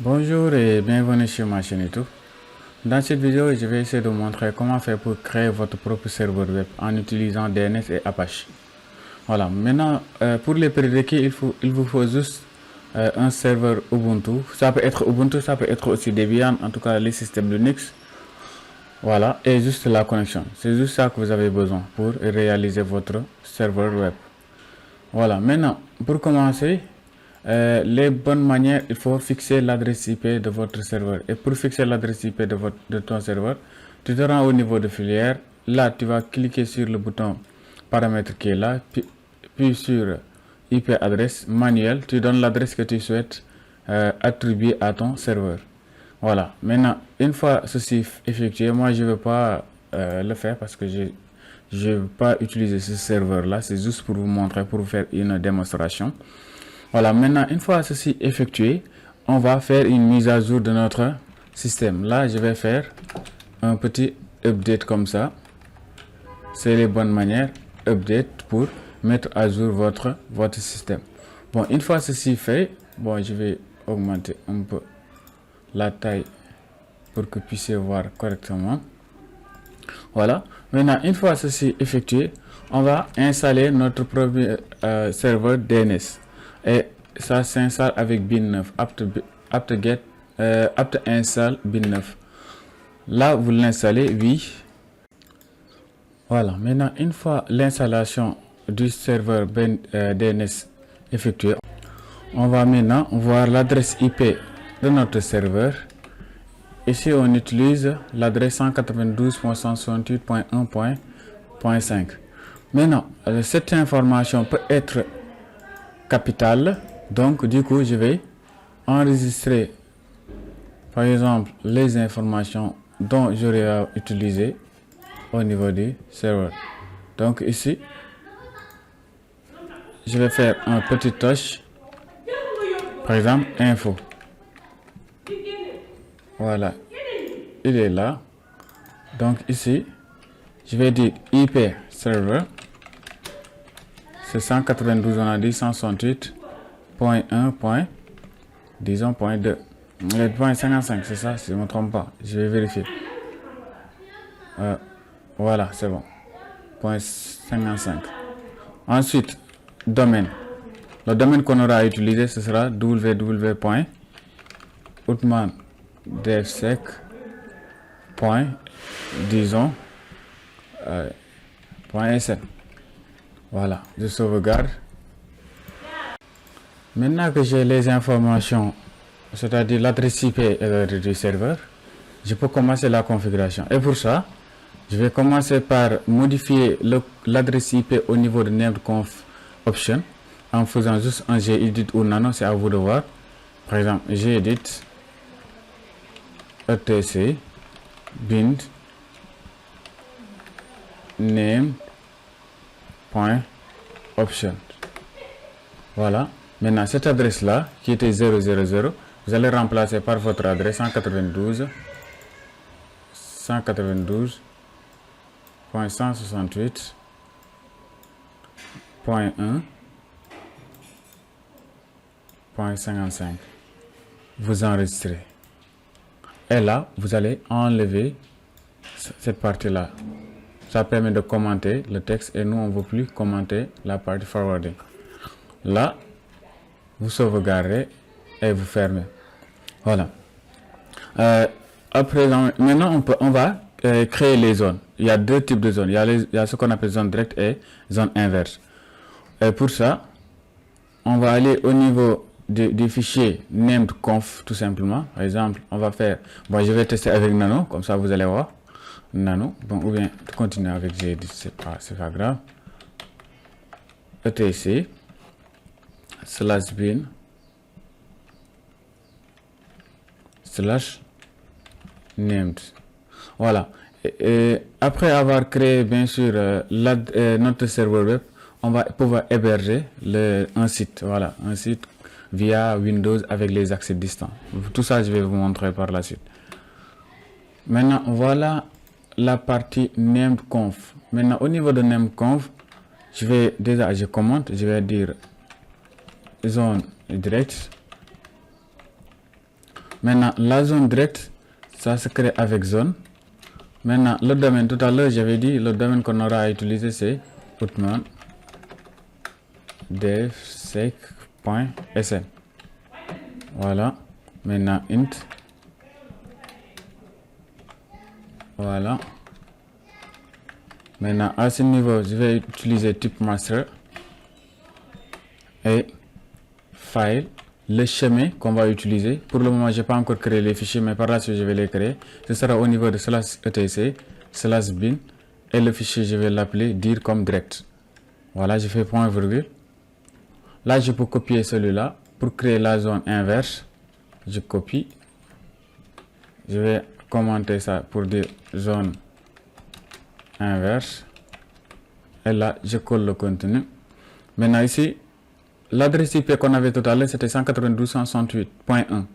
Bonjour et bienvenue sur ma chaîne YouTube. Dans cette vidéo, je vais essayer de vous montrer comment faire pour créer votre propre serveur web en utilisant DNS et Apache. Voilà, maintenant pour les prérequis, il vous faut juste un serveur Ubuntu. Ça peut être Ubuntu, ça peut être aussi Debian, en tout cas les systèmes Linux. Voilà, et juste la connexion. C'est juste ça que vous avez besoin pour réaliser votre serveur web. Voilà, maintenant pour commencer, les bonnes manières, il faut fixer l'adresse IP de votre serveur. Et pour fixer l'adresse IP de ton serveur, tu te rends au niveau de filière. Là, tu vas cliquer sur le bouton paramètre qui est là, puis sur IP adresse manuel. Tu donnes l'adresse que tu souhaites attribuer à ton serveur. Voilà. Maintenant, une fois ceci effectué, moi je ne veux pas le faire parce que je ne veux pas utiliser ce serveur là. C'est juste pour vous montrer, pour vous faire une démonstration. Voilà, maintenant, une fois ceci effectué, on va faire une mise à jour de notre système. Là, je vais faire un petit update comme ça. C'est les bonnes manières, update, pour mettre à jour votre système. Bon, une fois ceci fait, bon, je vais augmenter un peu la taille pour que vous puissiez voir correctement. Voilà, maintenant, une fois ceci effectué, on va installer notre premier serveur DNS. Et ça s'installe avec bin9 apt install bin9. Là vous l'installez, oui. Voilà, maintenant une fois l'installation du serveur DNS effectuée, on va maintenant voir l'adresse IP de notre serveur. Ici on utilise l'adresse 192.168.1.5. Maintenant cette information peut être capitale, donc du coup je vais enregistrer par exemple les informations dont j'aurai à utiliser au niveau du serveur. Donc ici je vais faire un petit touch, par exemple info. Voilà, il est là. Donc ici je vais dire IP server, c'est 192, on a dit 168.1. Disons point 2. Le point 55, c'est ça, si je ne me trompe pas. Je vais vérifier. Voilà, c'est bon. Point 55. Ensuite, domaine. Le domaine qu'on aura à utiliser, ce sera www.outmandevsec. Disons .sn. Voilà, je sauvegarde. Maintenant que j'ai les informations, c'est-à-dire l'adresse IP et du serveur, je peux commencer la configuration. Et pour ça, je vais commencer par modifier l'adresse IP au niveau de nameconf option en faisant juste un gedit ou nano, c'est à vous de voir. Par exemple, gedit etc bind name.option. Voilà. Maintenant, cette adresse-là, qui était 000, vous allez remplacer par votre adresse 192.168.1.55. Vous enregistrez. Et là, vous allez enlever cette partie-là. Ça permet de commenter le texte et nous, on ne veut plus commenter la partie forwarding. Là, vous sauvegardez et vous fermez. Voilà. Après, maintenant, on va créer les zones. Il y a deux types de zones. Il y a ce qu'on appelle zone directe et zone inverse. Et pour ça, on va aller au niveau du fichier named.conf tout simplement. Par exemple, on va faire, bon, je vais tester avec nano, comme ça vous allez voir. Nano, bon, ou bien continuer avec gedit, c'est pas grave. etc / bin / named. Voilà. Et après avoir créé bien sûr notre serveur web, on va pouvoir héberger un site. Voilà, un site via Windows avec les accès distants. Tout ça, je vais vous montrer par la suite. Maintenant, voilà la partie named.conf. Maintenant, au niveau de named.conf, je commente, je vais dire zone directe. Maintenant, la zone directe, ça se crée avec zone. Maintenant, le domaine, tout à l'heure, j'avais dit, le domaine qu'on aura à utiliser, c'est outman devsec.sn. Voilà. Maintenant, int. Voilà. Maintenant, à ce niveau, je vais utiliser type master et file, le chemin qu'on va utiliser. Pour le moment, je n'ai pas encore créé les fichiers, mais par la suite, je vais les créer. Ce sera au niveau de /etc/bin et le fichier, je vais l'appeler dire comme direct. Voilà, je fais point virgule. Là, je peux copier celui-là pour créer la zone inverse. Je copie. Je vais commenter ça pour dire zone inverse. Et là, je colle le contenu. Maintenant, ici, l'adresse IP qu'on avait tout à l'heure, c'était 192.168.1.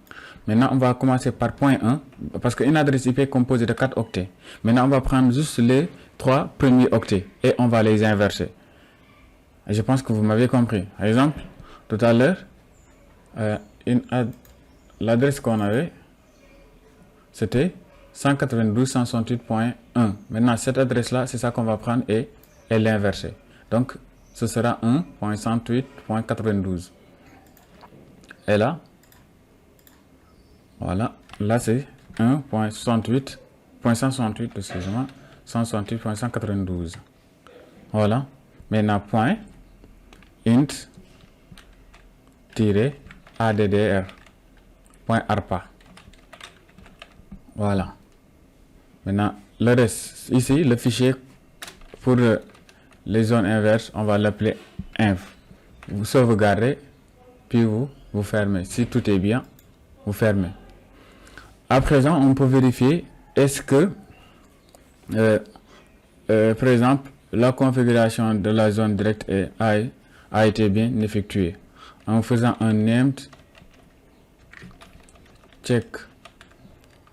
Maintenant, on va commencer par point 1, parce qu'une adresse IP est composée de 4 octets. Maintenant, on va prendre juste les 3 premiers octets et on va les inverser. Et je pense que vous m'avez compris. Par exemple, tout à l'heure, l'adresse qu'on avait, c'était 192.168.1. Maintenant, cette adresse-là, c'est ça qu'on va prendre et l'inverser. Donc, ce sera 1.168.92. Et là, voilà, là c'est 1.168, excusez-moi, 168.192. Voilà, maintenant point int addr point arpa. Voilà. Maintenant, le reste, ici, le fichier pour les zones inverses, on va l'appeler inf. Vous sauvegardez, puis vous fermez. Si tout est bien, vous fermez. À présent, on peut vérifier est-ce que, par exemple, la configuration de la zone directe a été bien effectuée. En faisant un named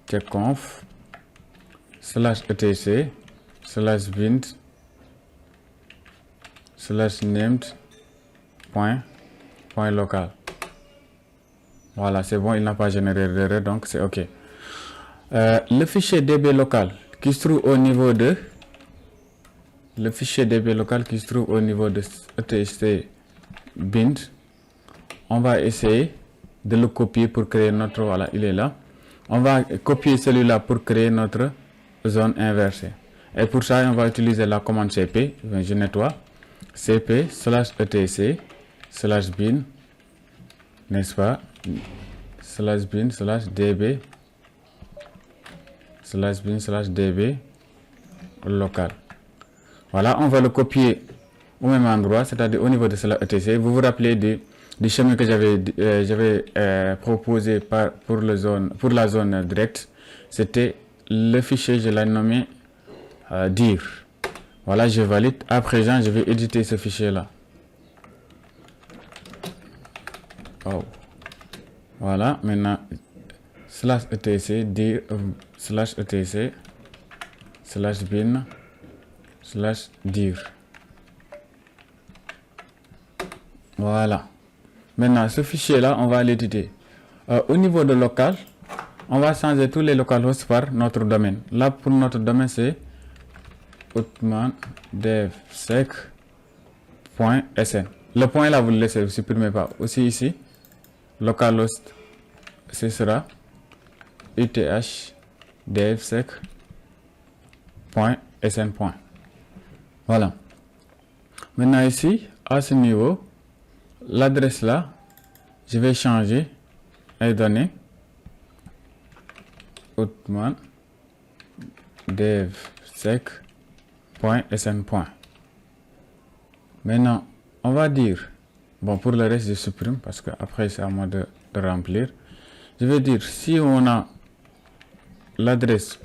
checkconf /etc /bin /named point local. Voilà, c'est bon, il n'a pas généré d'erreur, donc c'est OK. Le fichier db local qui se trouve au niveau de etc bind, on va essayer de le copier pour créer notre, voilà, il est là. On va copier celui-là pour créer notre zone inversée. Et pour ça, on va utiliser la commande cp, je nettoie, cp /etc /bin, n'est-ce pas, /bin /db /bin/db local. Voilà, on va le copier au même endroit, c'est-à-dire au niveau de /etc. Vous vous rappelez du chemin que j'avais proposé pour la zone directe. C'était le fichier, je l'ai nommé dir. Voilà, je valide. À présent, je vais éditer ce fichier-là. Oh. Voilà, maintenant, /etc dir /etc /bin /dir. Voilà. Maintenant, ce fichier-là, on va l'éditer. Au niveau de local, on va changer tous les localhosts par notre domaine. Là, pour notre domaine, c'est outman devsec.sn. Le point là, vous le laissez, vous ne supprimez pas. Aussi ici, localhost, ce sera uth devsec.sn. Voilà. Maintenant ici, à ce niveau, l'adresse là, je vais changer et donner outman devsec.sn. Maintenant, on va dire, bon, pour le reste, je supprime parce que après c'est à moi de remplir. Je vais dire, si on a l'adresse,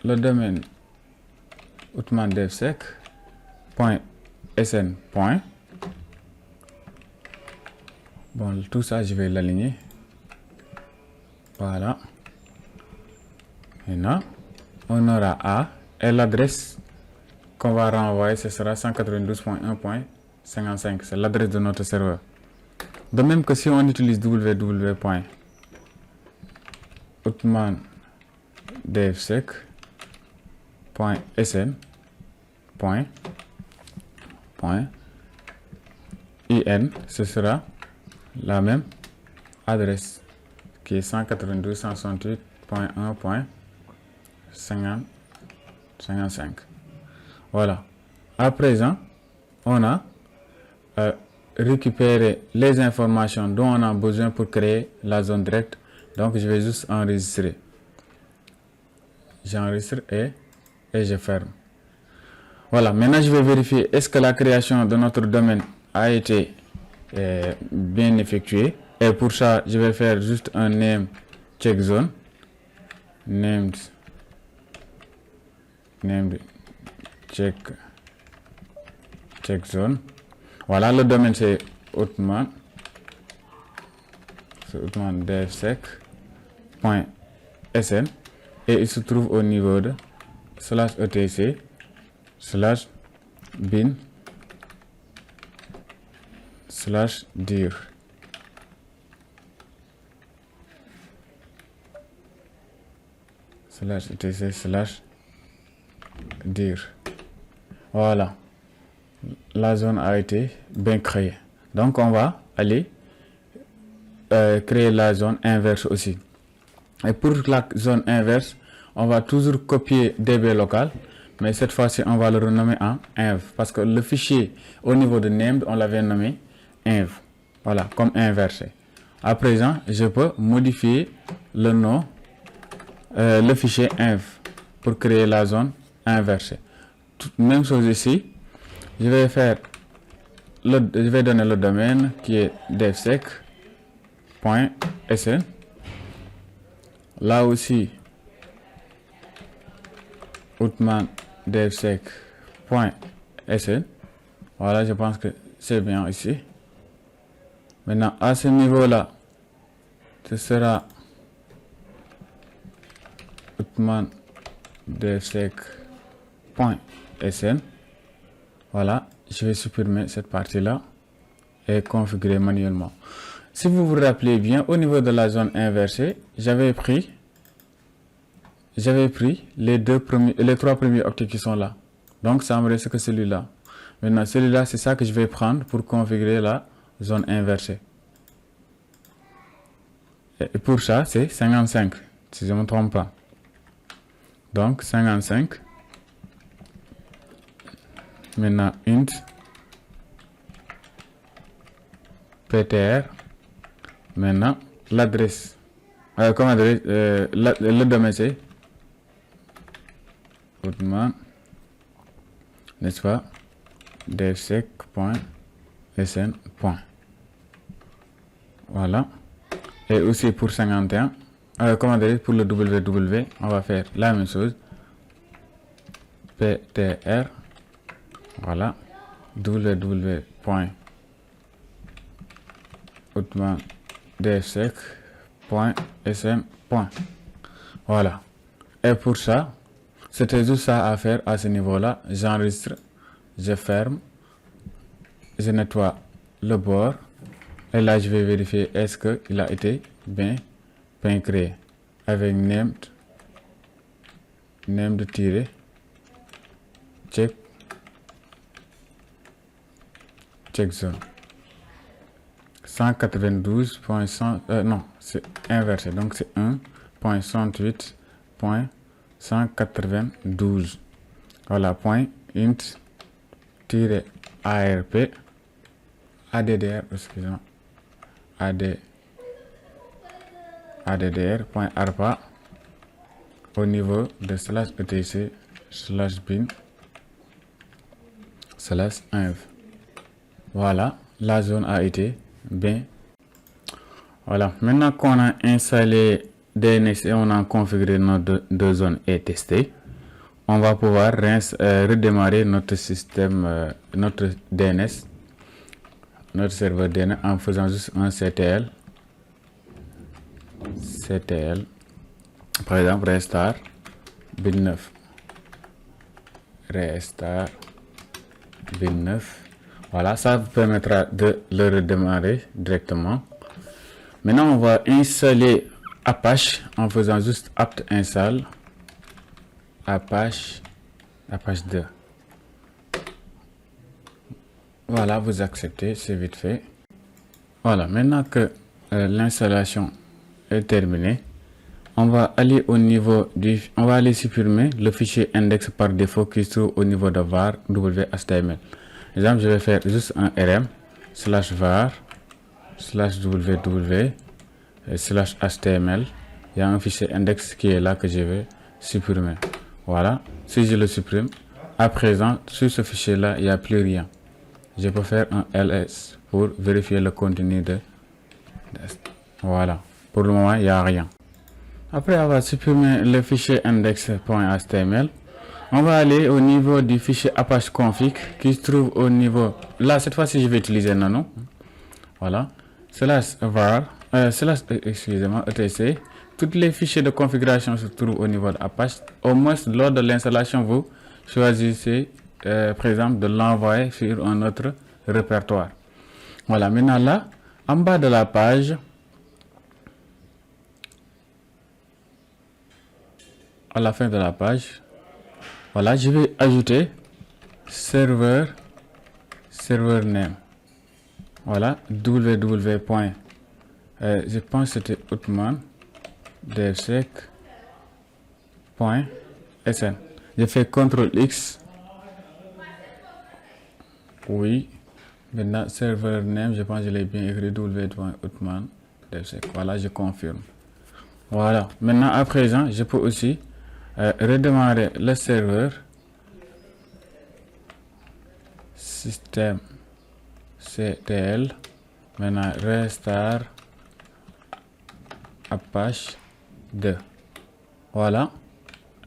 le domaine outman devsec.sn. Bon, tout ça, je vais l'aligner. Voilà. Maintenant, on aura A et l'adresse qu'on va renvoyer, ce sera 192.1.55. C'est l'adresse de notre serveur. De même que si on utilise www. outman devsec.sn point in, ce sera la même adresse qui est 192.168.1.55. Voilà. À présent, on a récupéré les informations dont on a besoin pour créer la zone directe. Donc, je vais juste enregistrer. J'enregistre et je ferme. Voilà. Maintenant, je vais vérifier est-ce que la création de notre domaine a été bien effectuée. Et pour ça, je vais faire juste un name check zone. Named check zone. Voilà, le domaine c'est outman devsec.sn et il se trouve au niveau de /etc/bin/dir. /etc/dir. Voilà, la zone a été bien créée. Donc on va aller créer la zone inverse aussi. Et pour la zone inverse, on va toujours copier db local, mais cette fois-ci on va le renommer en inv parce que le fichier au niveau de named on l'avait nommé inv. Voilà, comme inversé. À présent, je peux modifier le nom, le fichier inv pour créer la zone inversée. Même chose ici, je vais donner le domaine qui est devsec.sn. Là aussi, outman devsec.sn. Voilà, je pense que c'est bien ici. Maintenant, à ce niveau-là, ce sera outman devsec.sn. Voilà, je vais supprimer cette partie-là et configurer manuellement. Si vous vous rappelez bien, au niveau de la zone inversée, j'avais pris les trois premiers octets qui sont là. Donc, ça me reste que celui-là. Maintenant, celui-là, c'est ça que je vais prendre pour configurer la zone inversée. Et pour ça, c'est 55, si je ne me trompe pas. Donc, 55. Maintenant, int ptr. Maintenant, l'adresse. Comme adresse, le domaine c'est outman, n'est-ce pas, devsec.sn. Voilà. Et aussi pour 51. Comme adresse pour le www, on va faire la même chose. ptr. Voilà, www.outman-devsec.sn. Voilà. Et pour ça, c'était juste ça à faire à ce niveau-là. J'enregistre, je ferme, je nettoie le bord. Et là, je vais vérifier est-ce qu'il a été bien créé. Avec named check zone 192.100 non, c'est inversé, donc c'est 1.168.192. Voilà, point int arp addr, excusez-moi, addr.arpa au niveau de /etc/bin/inv. Voilà, la zone a été bien. Voilà, maintenant qu'on a installé DNS et on a configuré nos deux zones et testé, on va pouvoir redémarrer notre système, notre DNS, notre serveur DNS en faisant juste un CTL, par exemple restart bin9, Voilà, ça vous permettra de le redémarrer directement. Maintenant, on va installer Apache en faisant juste apt install Apache 2. Voilà, vous acceptez, c'est vite fait. Voilà, maintenant que l'installation est terminée, on va aller au niveau on va aller supprimer le fichier index par défaut qui se trouve au niveau de var whtml. Exemple, je vais faire juste un rm /var /ww /html. Il y a un fichier index qui est là que je vais supprimer. Voilà, si je le supprime, à présent, sur ce fichier-là, il n'y a plus rien. Je peux faire un ls pour vérifier le contenu de voilà. Pour le moment, il n'y a rien. Après avoir supprimé le fichier index.html, on va aller au niveau du fichier apache config qui se trouve au niveau... Là, cette fois-ci, je vais utiliser nano. Voilà. /var, excusez-moi, etc. Tous les fichiers de configuration se trouvent au niveau de Apache. Au moins, lors de l'installation, vous choisissez, par exemple, de l'envoyer sur un autre répertoire. Voilà. Maintenant, là, en bas de la page, à la fin de la page, voilà, je vais ajouter serveur name. Voilà, www. Je pense que c'était Outman devsec.sn. Je fais CTRL X. Oui. Maintenant, serveur name, je pense que je l'ai bien écrit www.outman devsec. Voilà, je confirme. Voilà. Maintenant, à présent, je peux aussi redémarrer le serveur système ctl. Maintenant, restart Apache 2. Voilà.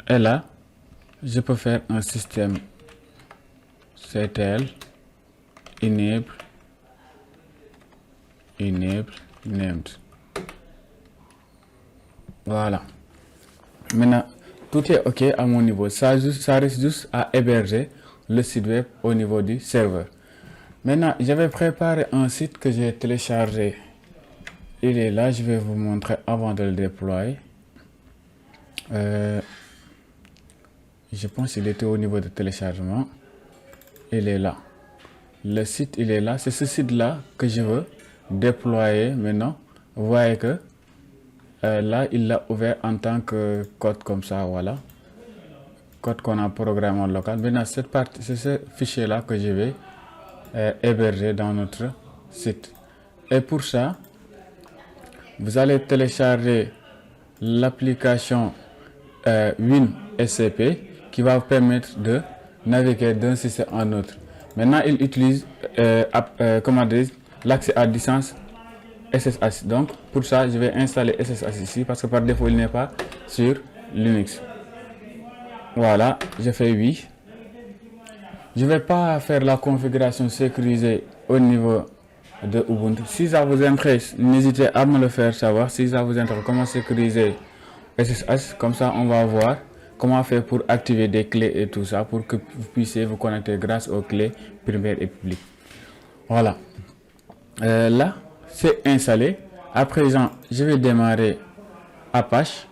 Et là, je peux faire un système ctl enable named. Voilà. Maintenant, tout est OK à mon niveau. Ça reste juste à héberger le site web au niveau du serveur. Maintenant, j'avais préparé un site que j'ai téléchargé. Il est là, je vais vous montrer avant de le déployer. Je pense qu'il était au niveau de téléchargement. Il est là. Le site, il est là. C'est ce site-là que je veux déployer maintenant. Vous voyez que là, il l'a ouvert en tant que code comme ça. Voilà. Code qu'on a programmé en local. Maintenant, cette partie, c'est ce fichier-là que je vais héberger dans notre site. Et pour ça, vous allez télécharger l'application WinSCP qui va vous permettre de naviguer d'un système en autre. Maintenant, il utilise l'accès à distance SSH. Donc, pour ça, je vais installer SSH ici parce que par défaut, il n'est pas sur Linux. Voilà, je fais oui. Je ne vais pas faire la configuration sécurisée au niveau de Ubuntu. Si ça vous intéresse, n'hésitez à me le faire savoir. Si ça vous intéresse, comment sécuriser SSH, comme ça on va voir comment faire pour activer des clés et tout ça pour que vous puissiez vous connecter grâce aux clés primaires et publiques. Voilà. Là, c'est installé. À présent, je vais démarrer Apache.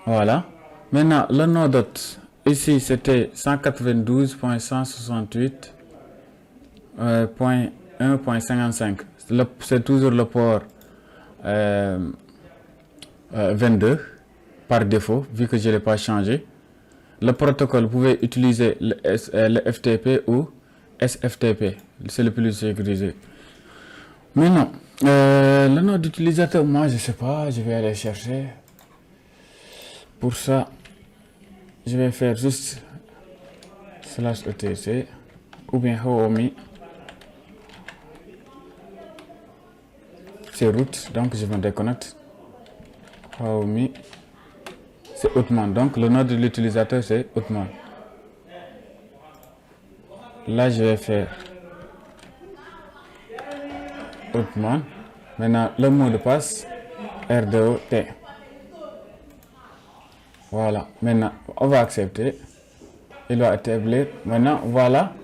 Voilà. Maintenant, le nom d'hôte, ici c'était 192.168.1.55. C'est toujours le port 22 par défaut, vu que je ne l'ai pas changé. Le protocole, vous pouvez utiliser le FTP ou SFTP. C'est le plus sécurisé. Maintenant, le nom d'utilisateur, moi je ne sais pas, je vais aller chercher. Pour ça, je vais faire juste /etc ou bien Xiaomi. C'est root, donc je me déconnecte. Xiaomi, c'est Outman. Donc le nom de l'utilisateur c'est Outman. Là, je vais faire Outman. Maintenant, le mot de passe R2T. Voilà. Maintenant, on va accepter. Il va établir. Maintenant, voilà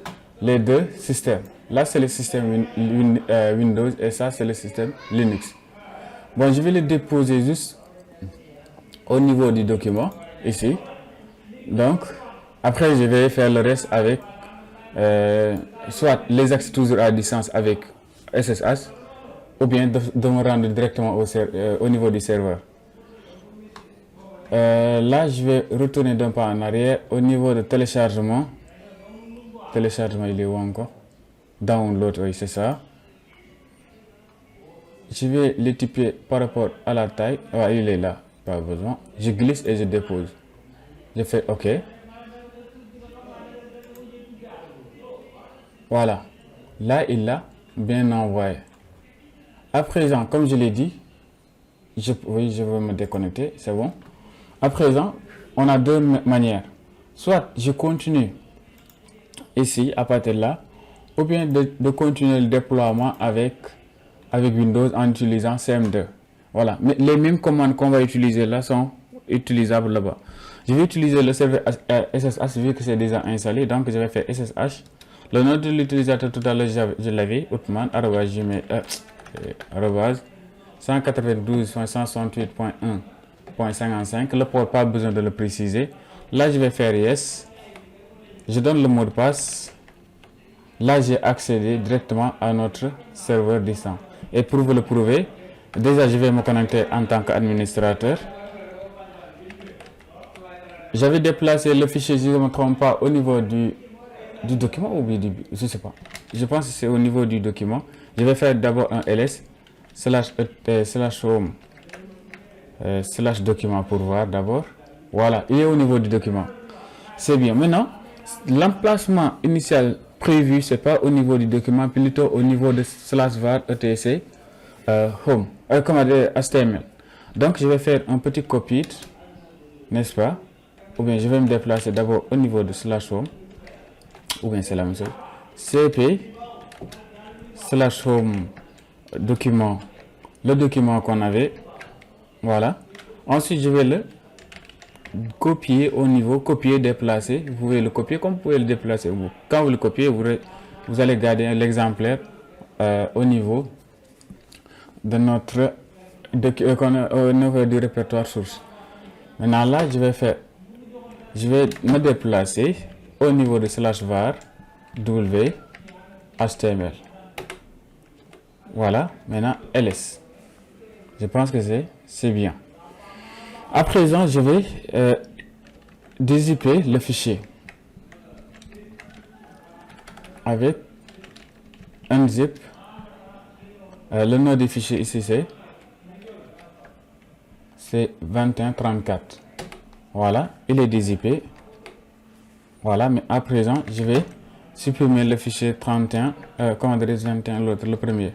les deux systèmes. Là, c'est le système Windows et ça, c'est le système Linux. Bon, je vais le déposer juste au niveau du document, ici. Donc, après, je vais faire le reste avec soit les accès toujours à distance avec SSH, ou bien de me rendre directement au niveau du serveur. Là, je vais retourner d'un pas en arrière au niveau de téléchargement. Téléchargement, il est où encore? Download, oui, c'est ça. Je vais le typer par rapport à la taille. Ah, il est là, pas besoin. Je glisse et je dépose. Je fais OK. Voilà. Là, il l'a bien envoyé. À présent, comme je l'ai dit, oui, je veux me déconnecter, c'est bon. À présent, on a deux manières. Soit je continue ici, à partir de là, ou bien de continuer le déploiement avec Windows en utilisant CM2. Voilà, mais les mêmes commandes qu'on va utiliser là sont utilisables là-bas. Je vais utiliser le serveur SSH vu que c'est déjà installé, donc je vais faire SSH. Le nom de l'utilisateur tout à l'heure, je l'avais, Outman, arobase 192.168.1.55. Le port, pas besoin de le préciser. Là, je vais faire yes. Je donne le mot de passe. Là, j'ai accédé directement à notre serveur distant. Et pour vous le prouver, déjà, je vais me connecter en tant qu'administrateur. J'avais déplacé le fichier, si je ne me trompe pas, au niveau du document ou bien je ne sais pas. Je pense que c'est au niveau du document. Je vais faire d'abord un ls slash home slash document pour voir d'abord. Voilà, il est au niveau du document. C'est bien. Maintenant, l'emplacement initial prévu, c'est pas au niveau du document, plutôt au niveau de slash var etc home, comme HTML. Donc, je vais faire un petit copy, n'est-ce pas? Ou bien, je vais me déplacer d'abord au niveau de slash home, ou bien c'est la même chose. cp slash home document, le document qu'on avait. Voilà. Ensuite, je vais le copier au niveau, copier, déplacer. Vous pouvez le copier comme vous pouvez le déplacer. Quand vous le copiez, vous allez garder l'exemplaire au niveau de notre au niveau du répertoire source. Maintenant là, je vais me déplacer au niveau de slash var w html. Voilà, maintenant ls. Je pense que c'est bien. À présent, je vais dézipper le fichier avec unzip. Le nom du fichier ici c'est 2134. Voilà, il est dézippé. Voilà, mais à présent, je vais supprimer le fichier 31, comment dire 21, l'autre, le premier.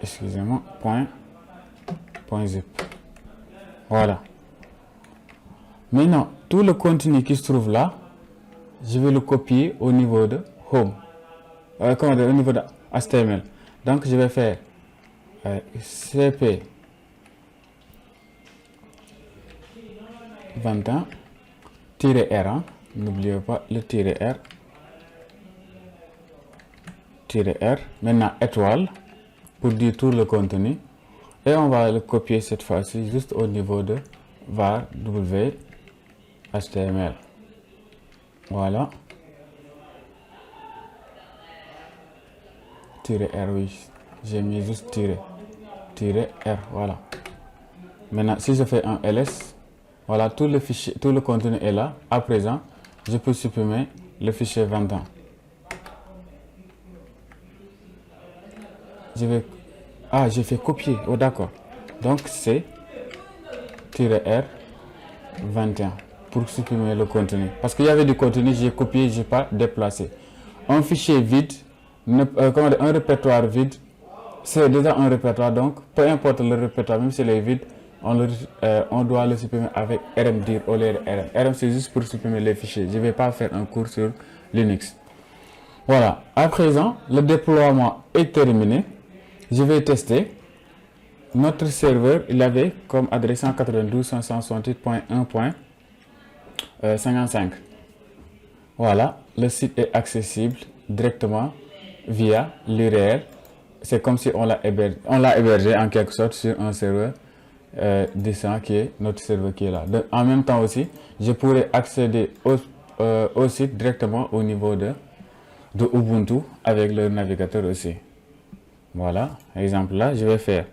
Excusez-moi, point zip. Voilà. Maintenant, tout le contenu qui se trouve là, je vais le copier au niveau de home. Comment dire, au niveau de HTML. Donc, je vais faire cp 21-r, n'oubliez pas le -r, -r, maintenant étoile, pour dire tout le contenu, et on va le copier cette fois-ci juste au niveau de var w html. Voilà. -r, oui, j'ai mis juste -r, voilà. Maintenant, si je fais un ls, voilà, tout le fichier, tout le contenu est là. À présent, je peux supprimer le fichier 21. J'ai fait copier. Oh, d'accord. Donc, c'est -r 21 pour supprimer le contenu. Parce qu'il y avait du contenu, j'ai copié, j'ai pas déplacé. Un fichier vide, un répertoire vide, c'est déjà un répertoire. Donc, peu importe le répertoire, même s'il est vide, on doit le supprimer avec rmdir au lieu de rm. Rm, c'est juste pour supprimer les fichiers. Je ne vais pas faire un cours sur Linux. Voilà. À présent, le déploiement est terminé. Je vais tester. Notre serveur, il avait comme adresse 192.168.1.55. Voilà. Le site est accessible directement via l'URL c'est comme si on l'a hébergé en quelque sorte sur un serveur distant qui est notre serveur qui est là. En même temps aussi, je pourrais accéder au site directement au niveau de Ubuntu avec le navigateur aussi. Voilà, exemple là, je vais faire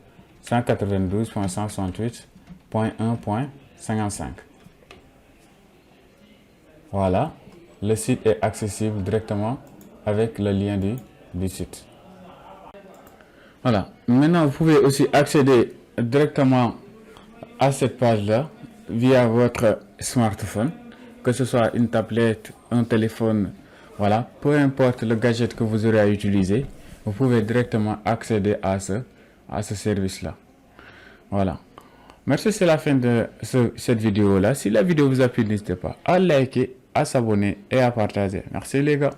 192.168.1.55. Voilà, le site est accessible directement avec le lien du site. Voilà, maintenant vous pouvez aussi accéder directement à cette page-là via votre smartphone, que ce soit une tablette, un téléphone, voilà, peu importe le gadget que vous aurez à utiliser, vous pouvez directement accéder à ce service-là. Voilà. Merci, c'est la fin de cette vidéo-là. Si la vidéo vous a plu, n'hésitez pas à liker, à s'abonner et à partager. Merci les gars.